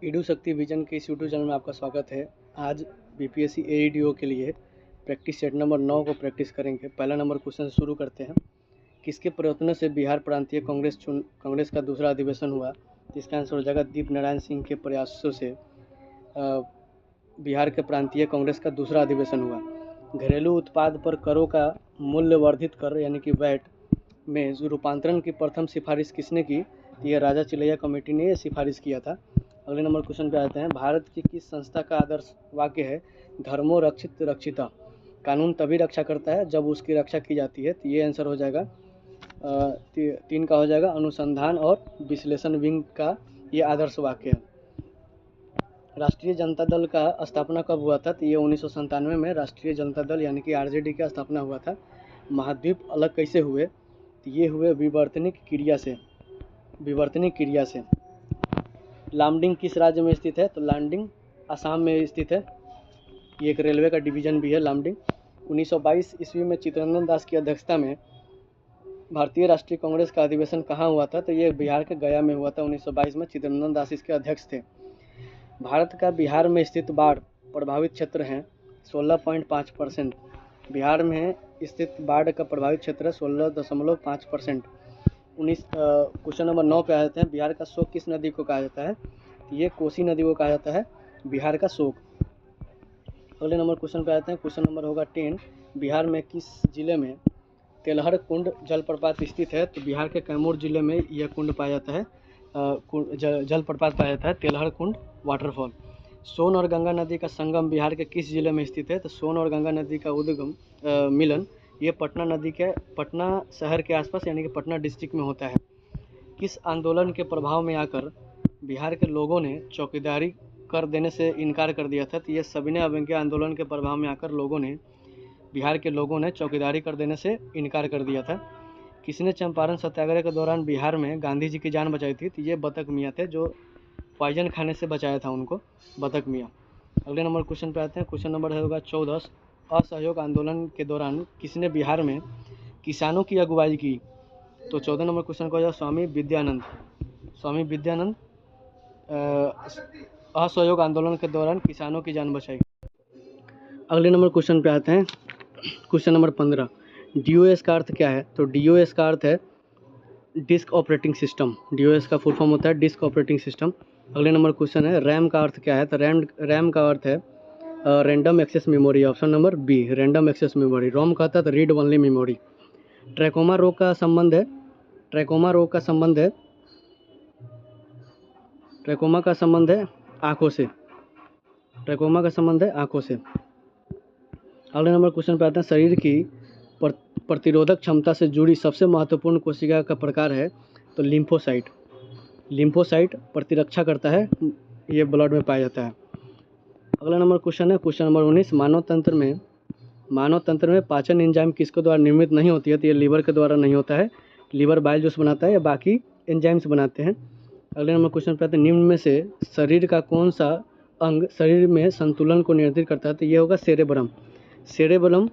Edu शक्ति vision के इस यूट्यूब चैनल में आपका स्वागत है। आज बीपीएससी एईडीओ के लिए प्रैक्टिस सेट नंबर 9 को प्रैक्टिस करेंगे। पहला नंबर क्वेश्चन से शुरू करते हैं। किसके प्रयत्नों से बिहार प्रांतीय कांग्रेस का दूसरा अधिवेशन हुआ? इसका आंसर हो जाएगा दीप नारायण सिंह के प्रयासों से बिहार के प्रांतीय कांग्रेस का दूसरा अधिवेशन हुआ। घरेलू उत्पाद पर करों का मूल्य वर्धित कर यानी कि वैट में रूपांतरण की प्रथम सिफारिश किसने की? यह राजा चिलैया कमेटी ने सिफारिश किया था। अगले नंबर क्वेश्चन पे आते हैं। भारत की किस संस्था का आदर्श वाक्य है धर्मो रक्षित रक्षिता? कानून तभी रक्षा करता है जब उसकी रक्षा की जाती है। तो ये आंसर हो जाएगा 3 का हो जाएगा अनुसंधान और विश्लेषण विंग का ये आदर्श वाक्य है। राष्ट्रीय जनता दल का स्थापना कब हुआ था? तो ये 1997 में राष्ट्रीय जनता दल यानी कि आरजेडी का स्थापना हुआ था। महाद्वीप अलग कैसे हुए? तो ये हुए विवर्तनिक क्रिया से। लामडिंग किस राज्य में स्थित है? तो लामडिंग असम में स्थित है। ये एक रेलवे का डिवीजन भी है लामडिंग। 1922 ईस्वी में चित्तरंजन दास की अध्यक्षता में भारतीय राष्ट्रीय कांग्रेस का अधिवेशन कहाँ हुआ था? तो ये बिहार के गया में हुआ था। 1922 में चित्तरंजन दास इसके अध्यक्ष थे। भारत का बिहार में स्थित बाढ़ प्रभावित क्षेत्र हैं 16.5%। बिहार में स्थित बाढ़ का प्रभावित क्षेत्र है 16.5%। क्वेश्चन नंबर 9 पे आ जाते हैं। बिहार का शोक किस नदी को कहा जाता है? ये कोसी नदी को कहा जाता है बिहार का शोक। अगले नंबर क्वेश्चन पे आते हैं। क्वेश्चन नंबर होगा 10। बिहार में किस जिले में तेलहर कुंड जलप्रपात स्थित है? तो बिहार के कैमूर जिले में यह कुंड पाया जाता है, जलप्रपात पाया जाता है तेलहर कुंड वाटरफॉल। सोन और गंगा नदी का संगम बिहार के किस जिले में स्थित है? तो सोन और गंगा नदी का उद्गम मिलन ये पटना शहर के आसपास यानी कि पटना डिस्ट्रिक्ट में होता है। किस आंदोलन के प्रभाव में आकर बिहार के लोगों ने चौकीदारी कर देने से इनकार कर दिया था? तो ये सविनय अवज्ञा आंदोलन के प्रभाव में आकर बिहार के लोगों ने चौकीदारी कर देने से इनकार कर दिया था। किसने चंपारण सत्याग्रह के दौरान बिहार में गांधी जी की जान बचाई थी? तो ये बतख मियाँ थे जो पॉइजन खाने से बचाया था उनको, बतख मियाँ। अगले नंबर क्वेश्चन पे आते हैं। क्वेश्चन नंबर होगा 14। असहयोग आंदोलन के दौरान किसने बिहार में किसानों की अगुवाई की? तो 14 नंबर क्वेश्चन को हो जाएगा स्वामी विद्यानंद असहयोग आंदोलन के दौरान किसानों की जान बचाई। अगले नंबर क्वेश्चन पे आते हैं। Question number 15। डीओएस का अर्थ क्या है? तो डीओएस का अर्थ है डिस्क ऑपरेटिंग सिस्टम। डीओएस का फुल फॉर्म होता है डिस्क ऑपरेटिंग सिस्टम। अगले नंबर क्वेश्चन है रैम का अर्थ क्या है? तो रैम का अर्थ है random access memory. Option number B random access memory. ROM का था तो रीड ओनली मेमोरी। ट्रैकोमा रोग का संबंध है आंखों से। अगले नंबर क्वेश्चन पे आते हैं। शरीर की प्रतिरोधक क्षमता से जुड़ी सबसे महत्वपूर्ण कोशिका का प्रकार है? तो लिम्फोसाइट प्रतिरक्षा करता है, ये ब्लड में पाया जाता है। अगला नंबर क्वेश्चन है क्वेश्चन नंबर 19। मानव तंत्र में पाचन एंजाइम किसके द्वारा निर्मित नहीं होती है? तो ये लीवर के द्वारा नहीं होता है। लीवर बाइल जूस बनाता है या बाकी एंजाइम्स बनाते हैं। अगले नंबर क्वेश्चन पे आते हैं। निम्न में से शरीर का कौन सा अंग शरीर में संतुलन को नियंत्रित करता है? तो ये होगा सेरेबेलम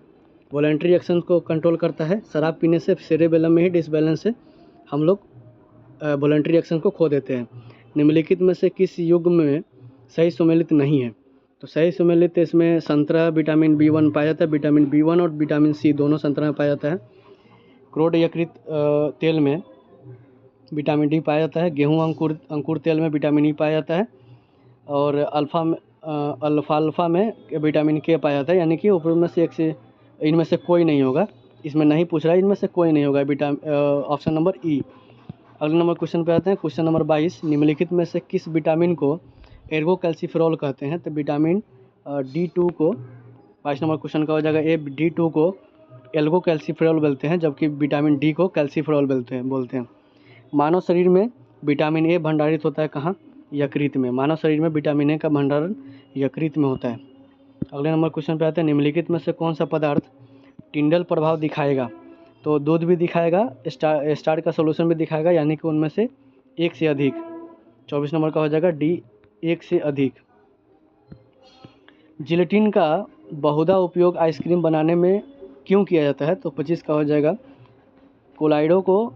वॉलेंट्री एक्शन को कंट्रोल करता है। शराब पीने से सेरेबेलम में ही डिसबैलेंस से हम लोग वॉलेंट्री एक्शन को खो देते हैं। निम्नलिखित में से किस युग्म में सही सुमेलित नहीं है? तो सही सुमेलित इसमें संतरा विटामिन B1 पाया जाता है। विटामिन B1 और विटामिन C दोनों संतरा में पाया जाता है। क्रोड यकृत तेल में विटामिन D पाया जाता है। गेहूँ अंकुर तेल में विटामिन E पाया जाता है। और अल्फाल्फा में विटामिन K पाया जाता है। यानी कि ऊपर में से इनमें से कोई नहीं होगा। इसमें नहीं पूछ रहा है, इनमें से कोई नहीं होगा। Option number E। अगले नंबर क्वेश्चन पे आते हैं। Question number 22। निम्नलिखित में से किस विटामिन को एर्गोकैल्सिफेरॉल कहते हैं? तो विटामिन D2 को 22 नंबर क्वेश्चन का हो जाएगा D2 को एल्गोकैल्सिफेरॉल बोलते हैं, जबकि विटामिन D को कैल्सिफेरॉल बोलते हैं। मानव शरीर में विटामिन A भंडारित होता है कहाँ? यकृत में। मानव शरीर में विटामिन A का भंडारण यकृत में होता है। अगले नंबर क्वेश्चन पे आते हैं। निम्नलिखित में से कौन सा पदार्थ टिंडल प्रभाव दिखाएगा? तो दूध भी दिखाएगा, स्टार्च का सोल्यूशन भी दिखाएगा, यानी कि उनमें से एक से अधिक। 24 नंबर का हो जाएगा D एक से अधिक। जिलेटिन का बहुधा उपयोग आइसक्रीम बनाने में क्यों किया जाता है? तो 25 का हो जाएगा कोलाइडो को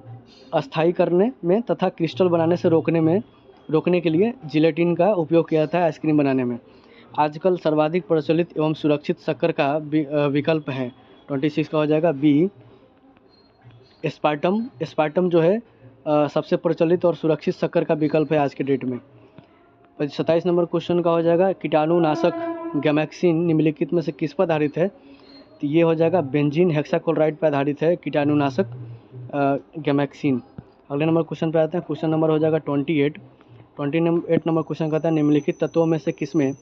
अस्थायी करने में तथा क्रिस्टल बनाने से रोकने में रोकने के लिए जिलेटिन का उपयोग किया जाता है आइसक्रीम बनाने में। आजकल सर्वाधिक प्रचलित एवं सुरक्षित शक्कर का विकल्प है। 26 का हो जाएगा बी एस्पार्टम। एस्पार्टम जो है सबसे प्रचलित और सुरक्षित शक्कर का विकल्प है आज के डेट में। 27 नंबर क्वेश्चन का हो जाएगा कीटाणुनाशक गैमेक्सिन निम्नलिखित में से किस पर आधारित है? तो ये हो जाएगा बेंजीन हेक्साक्लोराइड पर आधारित है कीटाणुनाशक गैमेक्सिन। अगले नंबर क्वेश्चन पे आते हैं। क्वेश्चन नंबर हो जाएगा 28 नंबर क्वेश्चन कहता है निम्नलिखित तत्वों में से किसमें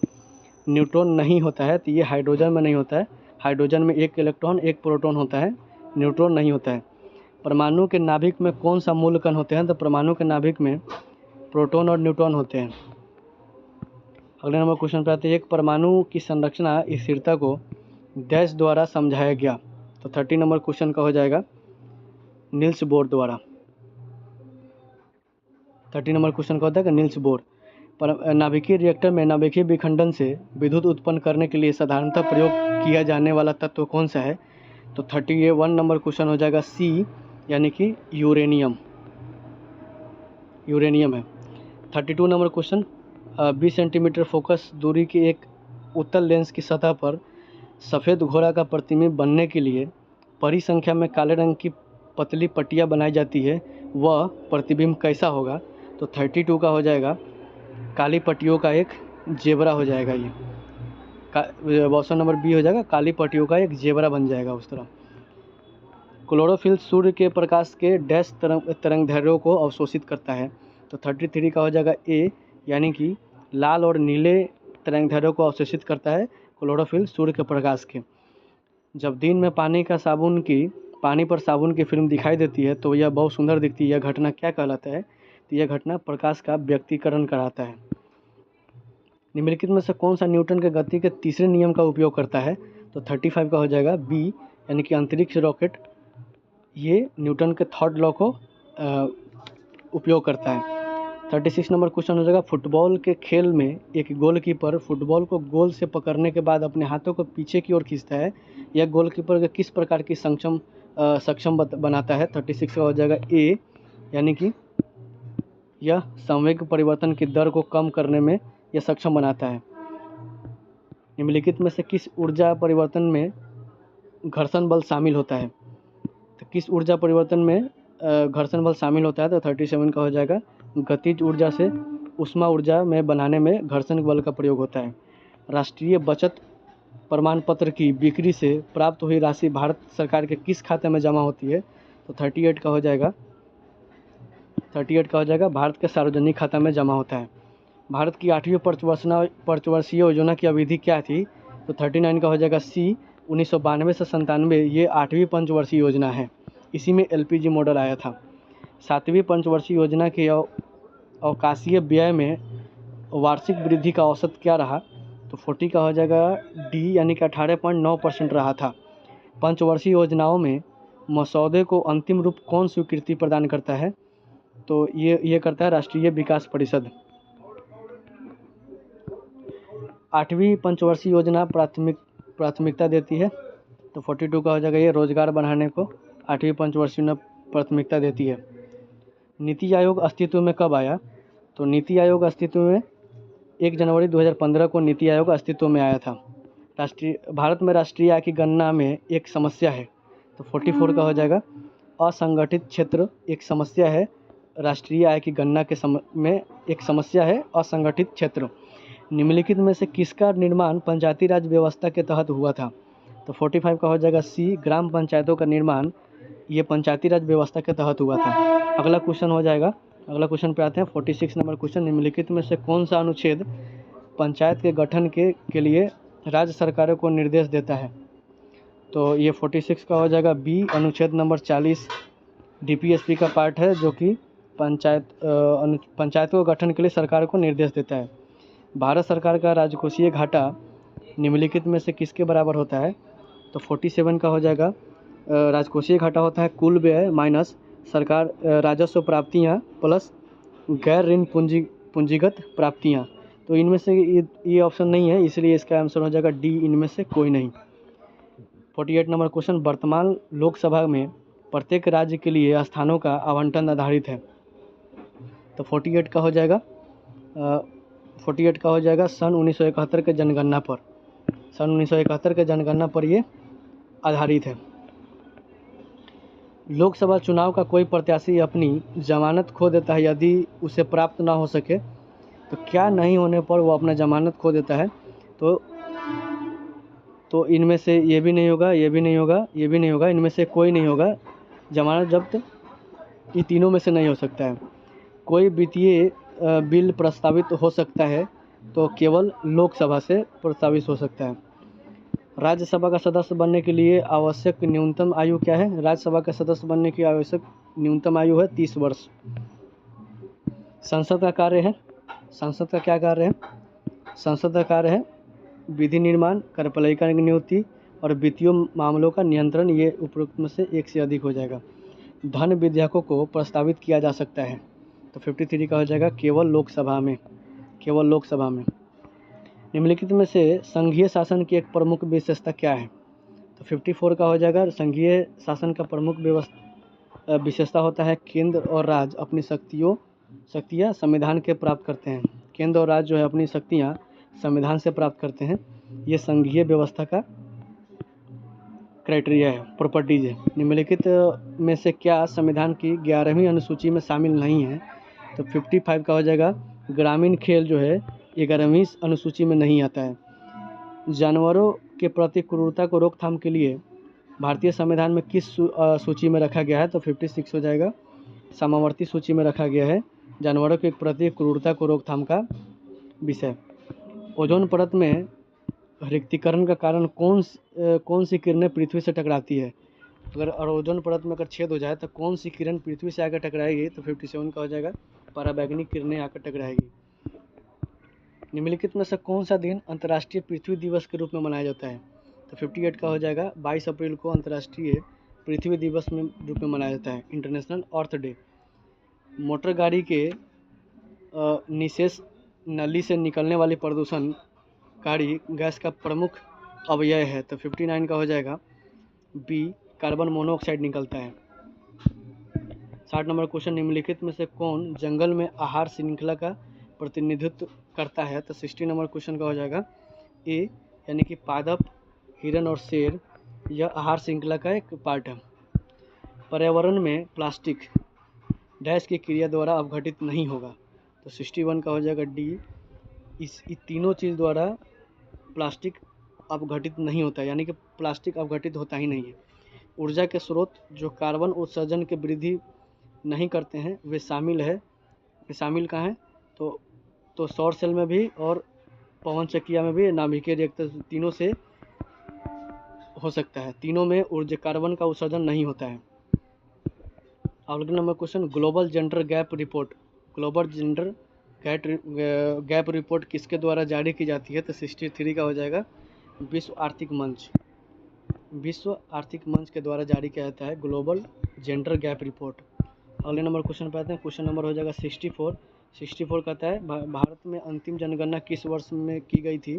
न्यूट्रॉन नहीं होता है? तो ये हाइड्रोजन में नहीं होता है। हाइड्रोजन में एक इलेक्ट्रॉन एक प्रोटॉन होता है, न्यूट्रॉन नहीं होता है। परमाणु के नाभिक में कौन सा मूल कण होते हैं? तो परमाणु के नाभिक में प्रोटॉन और न्यूट्रॉन होते हैं। अगले नंबर क्वेश्चन पे आते हैं। एक परमाणु की संरचना स्थिरता को डैश द्वारा समझाया गया? तो 30 नंबर क्वेश्चन का हो जाएगा नील्स बोर द्वारा। 30 नंबर क्वेश्चन का होता है कि नील्स बोर। पर नाभिकीय रिएक्टर में नाभिकीय विखंडन से विद्युत उत्पन्न करने के लिए साधारणतः प्रयोग किया जाने वाला तत्व कौन सा है? तो 31 नंबर क्वेश्चन हो जाएगा सी, यानी कि यूरेनियम। यूरेनियम है। 32 नंबर क्वेश्चन 20 सेंटीमीटर फोकस दूरी के एक उत्तल लेंस की सतह पर सफ़ेद घोड़ा का प्रतिबिंब बनने के लिए परिसंख्या में काले रंग की पतली पट्टियाँ बनाई जाती है, वह प्रतिबिंब कैसा होगा? तो 32 का हो जाएगा काली पट्टियों का एक जेबरा हो जाएगा। ये ऑप्शन नंबर बी हो जाएगा, काली पट्टियों का एक जेबरा बन जाएगा उस तरह। क्लोरोफिल सूर्य के प्रकाश के डैश तरंगदैर्घ्यों को अवशोषित करता है। तो 33 का हो जाएगा ए, यानी कि लाल और नीले तरंगदैर्घ्यों को अवशोषित करता है क्लोरोफिल सूर्य के प्रकाश के। जब दिन में पानी पर साबुन की फिल्म दिखाई देती है तो यह बहुत सुंदर दिखती है। यह घटना क्या कहलाता है? तो यह घटना प्रकाश का व्यक्तीकरण कराता है। निम्नलिखित में से कौन सा न्यूटन के गति के तीसरे नियम का उपयोग करता है? तो 35 का हो जाएगा बी, यानी कि अंतरिक्ष रॉकेट ये न्यूटन के थर्ड लॉ को उपयोग करता है। 36 नंबर क्वेश्चन हो जाएगा फुटबॉल के खेल में एक गोलकीपर फुटबॉल को गोल से पकड़ने के बाद अपने हाथों को पीछे की ओर खींचता है। यह गोलकीपर को किस प्रकार की सक्षम बनाता है? 36 का हो जाएगा ए, यानी कि यह संवेग परिवर्तन की दर को कम करने में यह सक्षम बनाता है। निम्नलिखित में से किस ऊर्जा परिवर्तन में घर्षण बल शामिल होता है? तो किस ऊर्जा परिवर्तन में घर्षण बल शामिल होता है? तो 37 का हो जाएगा गतिज ऊर्जा से ऊष्मा ऊर्जा में बनाने में घर्षण बल का प्रयोग होता है। राष्ट्रीय बचत प्रमाण पत्र की बिक्री से प्राप्त हुई राशि भारत सरकार के किस खाते में जमा होती है? तो 38 का हो जाएगा भारत के सार्वजनिक खाता में जमा होता है। भारत की 8वीं पंचवर्षीय योजना की अवधि क्या थी? तो 39 का हो जाएगा सी, 1992 से 97 ये 8वीं पंचवर्षीय योजना है। इसी में LPG मॉडल आया था। 7वीं पंचवर्षीय योजना के अवकाशीय व्यय में वार्षिक वृद्धि का औसत क्या रहा? तो 40 का हो जाएगा डी, यानी कि 18.9% रहा था। पंचवर्षीय योजनाओं में मसौदे को अंतिम रूप कौन स्वीकृति प्रदान करता है? तो ये करता है राष्ट्रीय विकास परिषद। 8वीं पंचवर्षीय योजना प्राथमिकता देती है। तो 42 का हो जाएगा ये रोजगार बढ़ाने को 8वीं पंचवर्षीय में प्राथमिकता देती है। नीति आयोग अस्तित्व में कब आया? तो नीति आयोग अस्तित्व में 1 जनवरी 2015 को नीति आयोग अस्तित्व में आया था। भारत में राष्ट्रीय आय की गणना में एक समस्या है। तो 44 का हो जाएगा असंगठित क्षेत्र एक समस्या है। राष्ट्रीय आय की गणना के में एक समस्या है असंगठित क्षेत्र। निम्नलिखित में से किसका निर्माण पंचायती राज व्यवस्था के तहत हुआ था? तो 45 का हो जाएगा सी, ग्राम पंचायतों का निर्माण ये पंचायती राज व्यवस्था के तहत हुआ था। अगला क्वेश्चन पे आते हैं 46 नंबर क्वेश्चन। निम्नलिखित में से कौन सा अनुच्छेद पंचायत के गठन के लिए राज्य सरकारों को निर्देश देता है? तो ये 46 का हो जाएगा बी, अनुच्छेद नंबर 40 DPSP का पार्ट है जो कि पंचायतों के गठन के लिए सरकार को निर्देश देता है। भारत सरकार का राजकोषीय घाटा निम्नलिखित में से किसके बराबर होता है? तो 47 का हो जाएगा राजकोषीय घाटा होता है कुल व्यय माइनस सरकार राजस्व प्राप्तियाँ प्लस गैर ऋण पूंजीगत प्राप्तियाँ। तो इनमें से ये ऑप्शन नहीं है, इसलिए इसका आंसर हो जाएगा डी, इनमें से कोई नहीं। 48 नंबर क्वेश्चन वर्तमान लोकसभा में प्रत्येक राज्य के लिए स्थानों का आवंटन आधारित है। तो 48 का हो जाएगा 48 का हो जाएगा सन 1971 के जनगणना पर। सन 1971 के जनगणना पर ये आधारित है। लोकसभा चुनाव का कोई प्रत्याशी अपनी जमानत खो देता है यदि उसे प्राप्त ना हो सके तो क्या नहीं होने पर वो अपना जमानत खो देता है। तो इनमें से ये भी नहीं होगा, ये भी नहीं होगा, ये भी नहीं होगा, इनमें से कोई नहीं होगा। जमानत जब्त ये तीनों में से नहीं हो सकता है। कोई वित्तीय बिल प्रस्तावित हो सकता है तो केवल लोकसभा से प्रस्तावित हो सकता है। राज्यसभा का सदस्य बनने के लिए आवश्यक न्यूनतम आयु क्या है? राज्यसभा का सदस्य बनने की आवश्यक न्यूनतम आयु है 30 वर्ष। संसद का कार्य है, संसद का क्या कार्य है? संसद का कार्य है विधि निर्माण, कार्यपालिका की नियुक्ति और वित्तीय मामलों का नियंत्रण। ये उपरोक्त में से एक से अधिक हो जाएगा। धन विधेयकों को प्रस्तावित किया जा सकता है तो 53 का हो जाएगा केवल लोकसभा में, केवल लोकसभा में। निम्नलिखित में से संघीय शासन की एक प्रमुख विशेषता क्या है? तो 54 का हो जाएगा संघीय शासन का प्रमुख विशेषता होता है केंद्र और राज्य अपनी शक्तियाँ संविधान के प्राप्त करते हैं। केंद्र और राज्य जो है अपनी शक्तियाँ संविधान से प्राप्त करते हैं। ये संघीय व्यवस्था का क्राइटेरिया है, प्रॉपर्टीज है। निम्नलिखित में से क्या संविधान की 11वीं अनुसूची में शामिल नहीं है? तो 55 का हो जाएगा ग्रामीण खेल जो है 11वीं अनुसूची में नहीं आता है। जानवरों के प्रति क्रूरता को रोकथाम के लिए भारतीय संविधान में किस सूची में रखा गया है? तो 56 हो जाएगा समावर्ती सूची में रखा गया है जानवरों के प्रति क्रूरता को रोकथाम का विषय। ओजोन परत में रिक्तीकरण का कारण कौन सी किरणें पृथ्वी से टकराती है? अगर ओजोन परत में अगर छेद हो जाए तो कौन सी किरण पृथ्वी से आकर टकराएगी? तो 57 का हो जाएगा पराबैंगनी किरणें आकर टकराएगी। निम्नलिखित में से कौन सा दिन अंतर्राष्ट्रीय पृथ्वी दिवस के रूप में मनाया जाता है? तो 58 का हो जाएगा 22 अप्रैल को अंतर्राष्ट्रीय पृथ्वी दिवस में रूप में मनाया जाता है, इंटरनेशनल अर्थ डे। मोटर गाड़ी के निशेष नली से निकलने वाली प्रदूषणकारी गैस का प्रमुख अवयव है। तो 59 का हो जाएगा बी कार्बन मोनोऑक्साइड निकलता है। 60 नंबर क्वेश्चन निम्नलिखित में से कौन जंगल में आहार श्रृंखला का प्रतिनिधित्व करता है? तो 60 नंबर क्वेश्चन का हो जाएगा ए यानी कि पादप, हिरन और शेर, यह आहार श्रृंखला का एक पार्ट है। पर्यावरण में प्लास्टिक डैश की क्रिया द्वारा अपघटित नहीं होगा। तो 61 का हो जाएगा डी इस तीनों चीज़ द्वारा प्लास्टिक अपघटित नहीं होता है, यानी कि प्लास्टिक अपघटित होता ही नहीं है। ऊर्जा के स्रोत जो कार्बन उत्सर्जन की वृद्धि नहीं करते हैं वे शामिल कहाँ हैं? तो सौर सेल में भी और पवन चक्किया में भी, नाभिकीय रिएक्टर, तीनों से हो सकता है। तीनों में ऊर्जा कार्बन का उत्सर्जन नहीं होता है। अगला number question global gender gap report. Global gender gap report किसके द्वारा जारी की जाती है? तो 63 का हो जाएगा विश्व आर्थिक मंच। विश्व आर्थिक मंच के द्वारा जारी किया जाता है ग्लोबल जेंडर गैप रिपोर्ट। अगले नंबर क्वेश्चन पे आते हैं। क्वेश्चन नंबर हो जाएगा 64 कहता है भारत में अंतिम जनगणना किस वर्ष में की गई थी?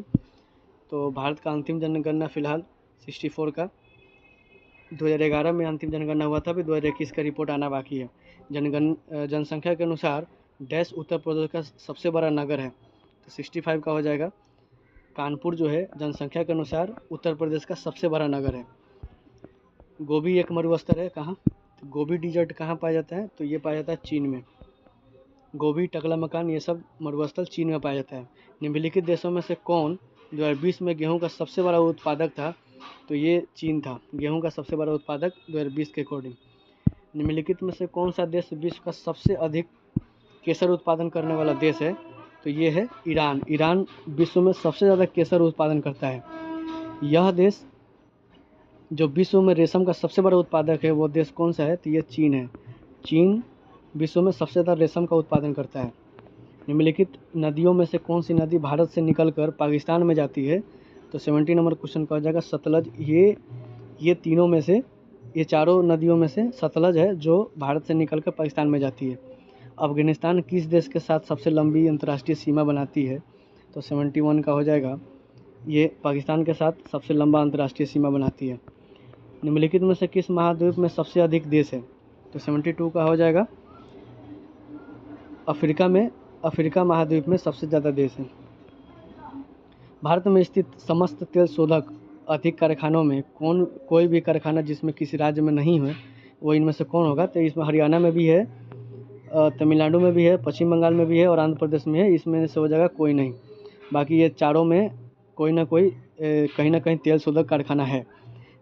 तो भारत का अंतिम जनगणना फिलहाल 64 का 2011 में अंतिम जनगणना हुआ था, अभी 2021 का रिपोर्ट आना बाकी है। जनसंख्या के अनुसार डैश उत्तर प्रदेश का सबसे बड़ा नगर है। तो 65 का हो जाएगा कानपुर जो है जनसंख्या के अनुसार उत्तर प्रदेश का सबसे बड़ा नगर है। गोबी एक मरुस्थल है कहाँ? तो गोबी डिजर्ट कहाँ पाया जाता है? तो ये पाया जाता है चीन में। गोबी, टकला मकान ये सब मरुस्थल चीन में पाया जाता है। निम्नलिखित देशों में से कौन 2020 में गेहूं का सबसे बड़ा उत्पादक था? तो ये चीन था, गेहूं का सबसे बड़ा उत्पादक 2020 के अकॉर्डिंग। निम्नलिखित में से कौन सा देश विश्व का सबसे अधिक केसर उत्पादन करने वाला देश है? तो ये है ईरान। ईरान विश्व में सबसे ज़्यादा केसर उत्पादन करता है। यह देश जो विश्व में रेशम का सबसे बड़ा उत्पादक है वो देश कौन सा है? तो ये चीन है। चीन विश्व में सबसे ज़्यादा रेशम का उत्पादन करता है। निम्नलिखित नदियों में से कौन सी नदी भारत से निकलकर पाकिस्तान में जाती है? तो 70 नंबर क्वेश्चन का हो जाएगा सतलज। ये तीनों में से, ये चारों नदियों में से सतलज है जो भारत से निकलकर पाकिस्तान में जाती है। अफगानिस्तान किस देश के साथ सबसे लंबी अंतर्राष्ट्रीय सीमा बनाती है? तो 71 का हो जाएगा ये पाकिस्तान के साथ सबसे लंबा अंतर्राष्ट्रीय सीमा बनाती है। निम्नलिखित में से किस महाद्वीप में सबसे अधिक देश है? तो 72 का हो जाएगा अफ्रीका में अफ्रीका महाद्वीप में सबसे ज़्यादा देश हैं? भारत में स्थित समस्त तेल शोधक अधिक कारखानों में कोई भी कारखाना जिसमें किसी राज्य में नहीं है वो इनमें से कौन होगा? तो इसमें हरियाणा में भी है, तमिलनाडु में भी है, पश्चिम बंगाल में भी है और आंध्र प्रदेश में है। इसमें से हो जाएगा कोई नहीं। बाकी ये चारों में कोई ना कोई कहीं ना कहीं तेल शोधक कारखाना है।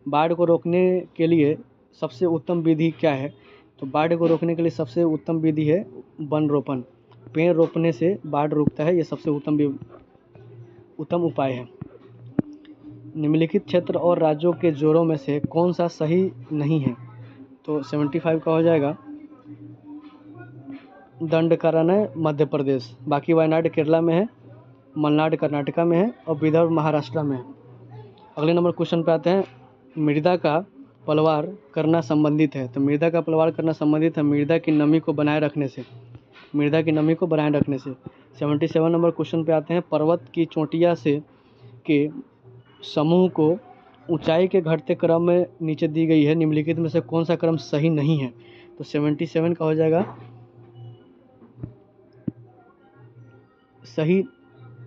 बाढ़ को रोकने के लिए सबसे उत्तम विधि क्या है? तो बाढ़ को रोकने के लिए सबसे उत्तम विधि है वन रोपण। पेड़ रोपने से बाढ़ रुकता है, ये सबसे उत्तम उपाय है। निम्नलिखित क्षेत्र और राज्यों के जोड़ों में से कौन सा सही नहीं है? तो 75 का हो जाएगा दंडकारण्य मध्य प्रदेश। बाकी वायनाड केरला में है, मलनाड कर्नाटका में है और विदर्भ महाराष्ट्र में है। अगले नंबर क्वेश्चन पे आते हैं, मृदा का पलवार करना संबंधित है। तो मृदा का पलवार करना संबंधित है मृदा की नमी को बनाए रखने से। 77 नंबर क्वेश्चन पे आते हैं, पर्वत की चोटियाँ से के समूह को ऊंचाई के घटते क्रम में नीचे दी गई है, निम्नलिखित में से कौन सा क्रम सही नहीं है? तो 77 का हो जाएगा सही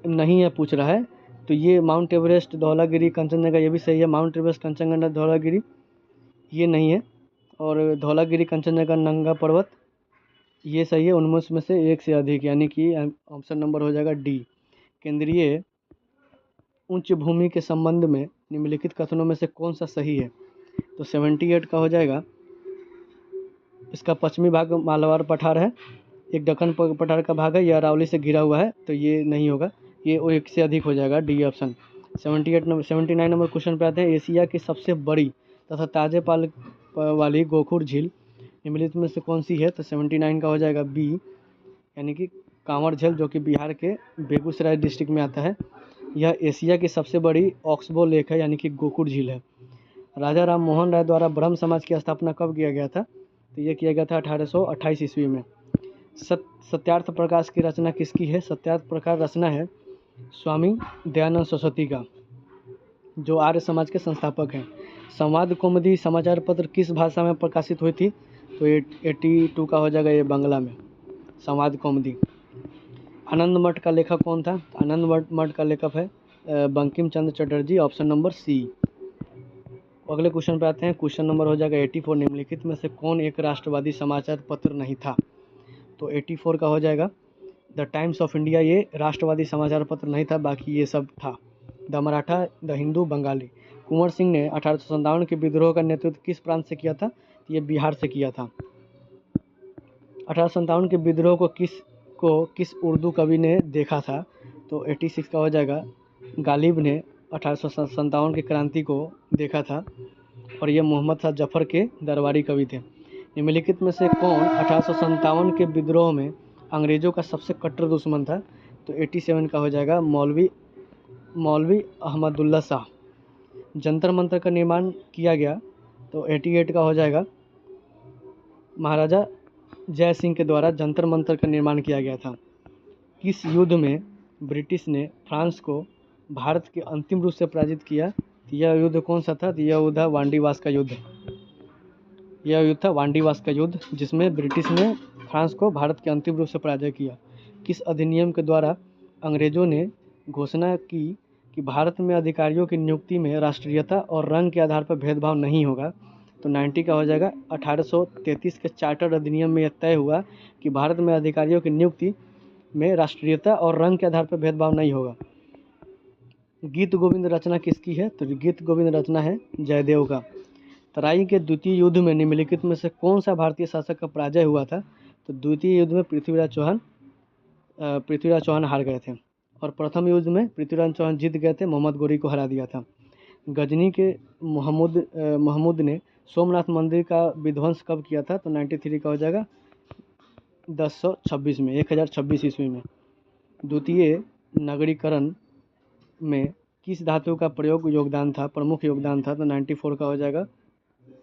नहीं है पूछ रहा है। तो ये माउंट एवरेस्ट, धौलागिरी, कंचनजंगा ये भी सही है। माउंट एवरेस्ट, कंचनजंगा, धौलागिरी ये नहीं है और धौलागिरी, कंचनजंगा, नंगा पर्वत ये सही है। उनमें से एक से अधिक, यानी कि ऑप्शन नंबर हो जाएगा डी। केंद्रीय उच्च भूमि के संबंध में निम्नलिखित कथनों में से कौन सा सही है? तो 78 का हो जाएगा, इसका पश्चिमी भाग मालाबार पठार है, एक दक्कन पठार का भाग है, यह अरावली से घिरा हुआ है, तो ये नहीं होगा, ये एक से अधिक हो जाएगा, डी ऑप्शन। 79 नंबर क्वेश्चन पे आते हैं, एशिया की सबसे बड़ी तथा ताजे पाल वाली गोखुर झील निम्नलिखित में से कौन सी है? तो 79 का हो जाएगा बी, यानी कि कांवर झील, जो कि बिहार के बेगूसराय डिस्ट्रिक्ट में आता है। यह एशिया की सबसे बड़ी ऑक्सबो लेक है, यानी कि गोखुर झील है। राजा राम मोहन राय द्वारा ब्रह्म समाज की स्थापना कब किया गया था? तो ये किया गया था 1828 ईस्वी में। सत्यार्थ प्रकाश की रचना किसकी है? सत्यार्थ प्रकाश रचना है स्वामी दयानंद सरस्वती का, जो आर्य समाज के संस्थापक हैं। संवाद कौमुदी समाचार पत्र किस भाषा में प्रकाशित हुई थी? तो 82 का हो जाएगा ये बांग्ला में, संवाद कौमुदी। आनंद मठ का लेखक कौन था? आनंद मठ का लेखक है Bankim Chandra Chatterjee, option number C. अगले क्वेश्चन पे आते हैं, क्वेश्चन नंबर हो जाएगा 84, निम्नलिखित में से कौन एक राष्ट्रवादी समाचार पत्र नहीं था? तो 84 का हो जाएगा द टाइम्स ऑफ इंडिया, ये राष्ट्रवादी समाचार पत्र नहीं था, बाकी ये सब था। The Maratha, the Hindu, Bengali. कुंवर सिंह ने 1857 के विद्रोह का नेतृत्व किस प्रांत से किया था? ये बिहार से किया था। 1857 के विद्रोह को किस उर्दू कवि ने देखा था? तो 86 का हो जाएगा गालिब ने 1857 की क्रांति को देखा था और ये मोहम्मद शाह जफर के दरबारी कवि थे। निम्नलिखित में से कौन 1857 के विद्रोह में अंग्रेजों का सबसे कट्टर दुश्मन था? तो 87 का हो जाएगा मौलवी अहमदुल्ला शाह। जंतर मंतर का निर्माण किया गया, तो 88 का हो जाएगा महाराजा जय सिंह के द्वारा जंतर मंतर का निर्माण किया गया था। किस युद्ध में ब्रिटिश ने फ्रांस को भारत के अंतिम रूप से पराजित किया? यह युद्ध कौन सा था? यह युद्ध था वांडीवास का युद्ध। यह युद्ध था वांडीवास का युद्ध, जिसमें ब्रिटिश ने फ्रांस को भारत के अंतिम रूप से पराजय किया। किस अधिनियम के द्वारा अंग्रेजों ने घोषणा की कि भारत में अधिकारियों की नियुक्ति में राष्ट्रीयता और रंग के आधार पर भेदभाव नहीं होगा? तो 90 का हो जाएगा 1833 के चार्टर अधिनियम में यह तय हुआ कि भारत में अधिकारियों की नियुक्ति में राष्ट्रीयता और रंग के आधार पर भेदभाव नहीं होगा। गीत गोविंद रचना किसकी है? तो गीत गोविंद रचना है जयदेव का। तराई के द्वितीय युद्ध में निम्नलिखित में से कौन सा भारतीय शासक का पराजय हुआ था? तो द्वितीय युद्ध में पृथ्वीराज चौहान हार गए थे और प्रथम युद्ध में पृथ्वीराज चौहान जीत गए थे, मोहम्मद गोरी को हरा दिया था। गजनी के महमूद ने सोमनाथ मंदिर का विध्वंस कब किया था? तो 93 का हो जाएगा 1026 ईस्वी में। द्वितीय नगरीकरण में किस धातु का प्रमुख योगदान था? तो 94 का हो जाएगा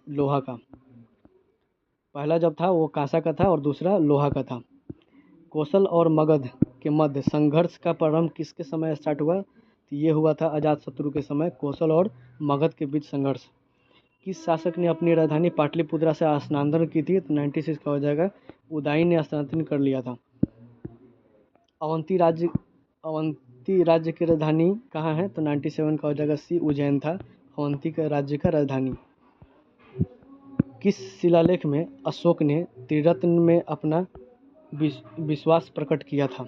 लोहा का। पहला जब था वो कांसा का था और दूसरा लोहा का था। कौशल और मगध के मध्य संघर्ष का प्रारंभ किसके समय स्टार्ट हुआ? तो ये हुआ था अजातशत्रु के समय, कौशल और मगध के बीच संघर्ष। किस शासक ने अपनी राजधानी पाटलिपुत्रा से स्थानांतरण की थी? तो 96 का हो जाएगा उदयन ने स्थानांतरण कर लिया था। अवंती राज्य की राजधानी कहाँ है? तो 97 का हो जाएगा सी, उज्जैन था अवंती का राज्य का राजधानी। किस शिलालेख में अशोक ने त्रिरत्न में अपना विश्वास प्रकट किया था?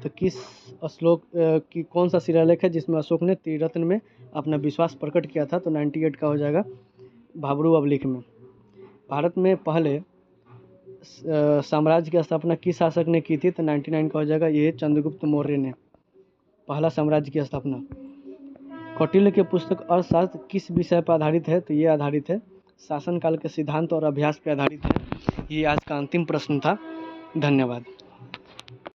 तो किस श्लोक की कौन सा शिलालेख है जिसमें अशोक ने त्रिरत्न में अपना विश्वास प्रकट किया था? तो 98 का हो जाएगा भाब्रू अभिलेख में। भारत में पहले साम्राज्य की स्थापना किस शासक ने की थी? तो 99 का हो जाएगा ये चंद्रगुप्त मौर्य ने पहला साम्राज्य की स्थापना। कौटिल्य की पुस्तक अर्थशास्त्र किस विषय पर आधारित है? तो ये आधारित है शासन काल के सिद्धांत और अभ्यास पर आधारित है। ये आज का अंतिम प्रश्न था। धन्यवाद।